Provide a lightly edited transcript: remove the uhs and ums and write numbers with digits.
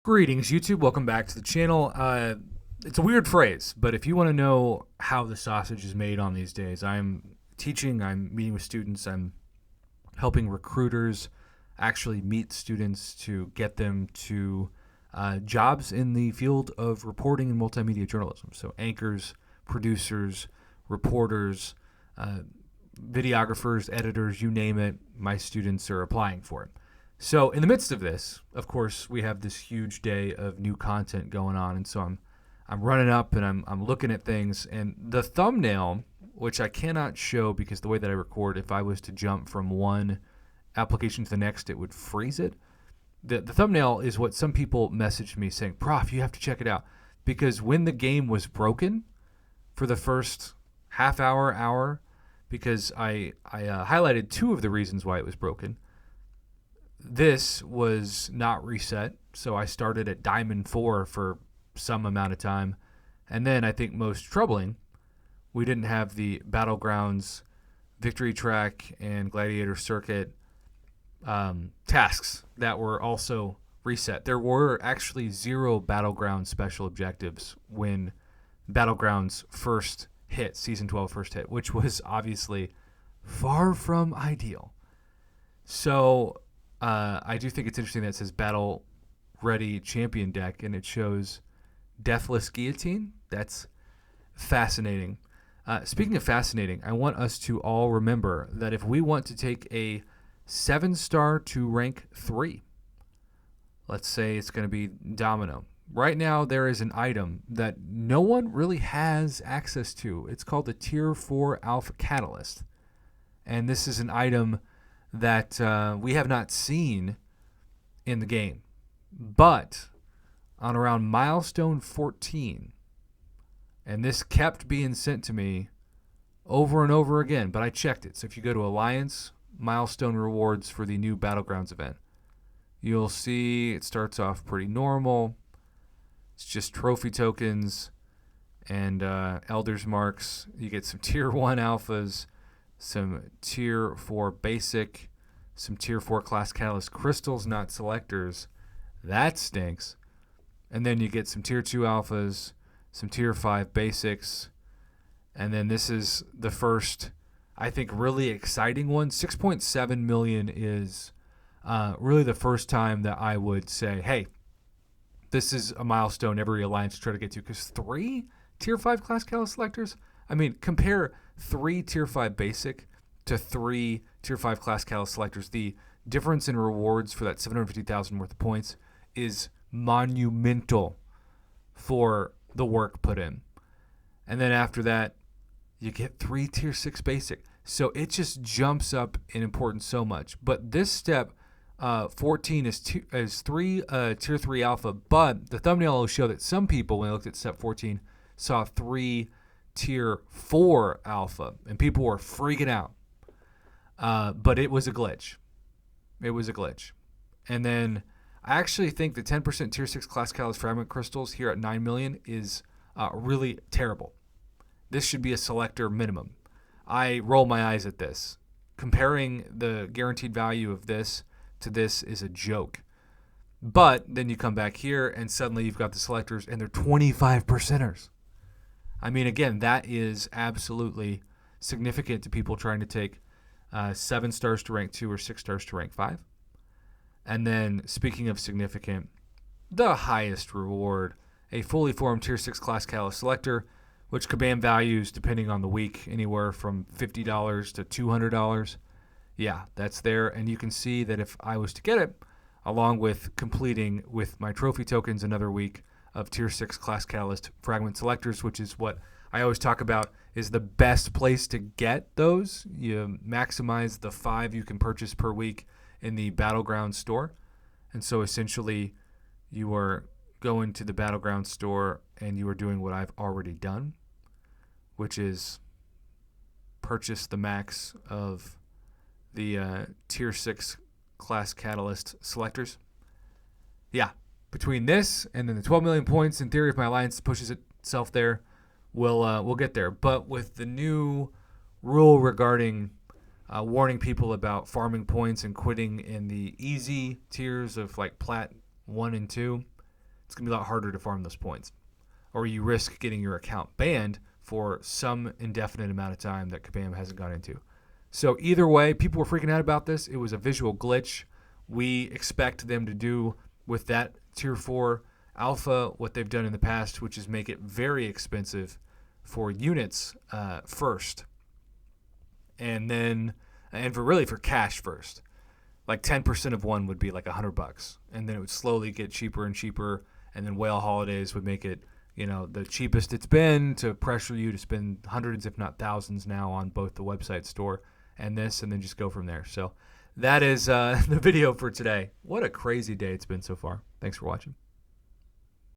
Greetings, YouTube. Welcome back to the channel. It's a weird phrase, but if you want to know how the sausage is made on these days, I'm teaching, I'm meeting with students, I'm helping recruiters actually meet students to get them to jobs in the field of reporting and multimedia journalism. So, anchors, producers, reporters, videographers, editors, you name it, my students are applying for it. So in the midst of this, of course, we have this huge day of new content going on, and so I'm running up and I'm looking at things, and the thumbnail, which I cannot show because the way that I record, if I was to jump from one application to the next, it would freeze it. The thumbnail is what some people messaged me saying, "Prof, you have to check it out," because when the game was broken for the first half hour, because I highlighted two of the reasons why it was broken. This was not reset, so I started at Diamond 4 for some amount of time. And then I think most troubling, we didn't have the Battlegrounds, Victory Track, and Gladiator Circuit tasks that were also reset. There were actually 0 Battleground special objectives when Battlegrounds first hit, Season 12 first hit, which was obviously far from ideal. So I do think it's interesting that it says Battle Ready Champion Deck, and it shows Deathless Guillotine. That's fascinating. Speaking of fascinating, I want us to all remember that if we want to take a 7-star to rank 3, let's say it's going to be Domino. Right now, there is an item that no one really has access to. It's called the Tier 4 Alpha Catalyst. And this is an item that we have not seen in the game. But on around milestone 14, and this kept being sent to me over and over again, but I checked it. So if you go to Alliance, milestone rewards for the new Battlegrounds event, you'll see it starts off pretty normal. It's just trophy tokens and Elder's Marks. You get some Tier 1 alphas, some Tier 4 basic, some Tier 4 class catalyst crystals, not selectors. That stinks. And then you get some Tier 2 alphas, some Tier 5 basics. And then this is the first, I think, really exciting one. 6.7 million is really the first time that I would say, hey, this is a milestone every alliance try to get to. Because 3 Tier 5 class catalyst selectors? I mean, compare 3 Tier 5 basic to 3 Tier 5 class catalyst selectors. The difference in rewards for that 750,000 worth of points is monumental for the work put in. And then after that, you get 3 Tier 6 basic. So it just jumps up in importance so much. But this step 14 is 3 Tier 3 alpha. But the thumbnail will show that some people, when they looked at step 14, saw 3 Tier 4 alpha. And people were freaking out. But it was a glitch. It was a glitch. And then I actually think the 10% Tier 6 class catalyst fragment crystals here at 9 million is really terrible. This should be a selector minimum. I roll my eyes at this. Comparing the guaranteed value of this to this is a joke. But then you come back here and suddenly you've got the selectors and they're 25%ers. I mean, again, that is absolutely significant to people trying to take 7 stars to rank 2 or 6 stars to rank 5. And then, speaking of significant, the highest reward, a fully formed Tier 6 class catalyst selector, which command values, depending on the week, anywhere from $50 to $200. Yeah, that's there. And you can see that if I was to get it, along with completing with my trophy tokens another week of Tier 6 class catalyst fragment selectors, which is what I always talk about is the best place to get those. You maximize the 5 you can purchase per week in the Battleground store. And so essentially you are going to the Battleground store and you are doing what I've already done, which is purchase the max of the Tier 6 class catalyst selectors. Yeah, between this and then the 12 million points, in theory, if my alliance pushes itself there, we'll get there. But with the new rule regarding warning people about farming points and quitting in the easy tiers of like Plat 1 and 2, it's going to be a lot harder to farm those points. Or you risk getting your account banned for some indefinite amount of time that Kabam hasn't gone into. So either way, people were freaking out about this. It was a visual glitch. We expect them to do with that Tier 4 alpha what they've done in the past, which is make it very expensive for units first. And for cash first. Like 10% of one would be like $100, and then it would slowly get cheaper and cheaper, and then Whale Holidays would make it, the cheapest it's been to pressure you to spend hundreds, if not thousands now on both the website store and this, and then just go from there. So that is the video for today. What a crazy day it's been so far. Thanks for watching.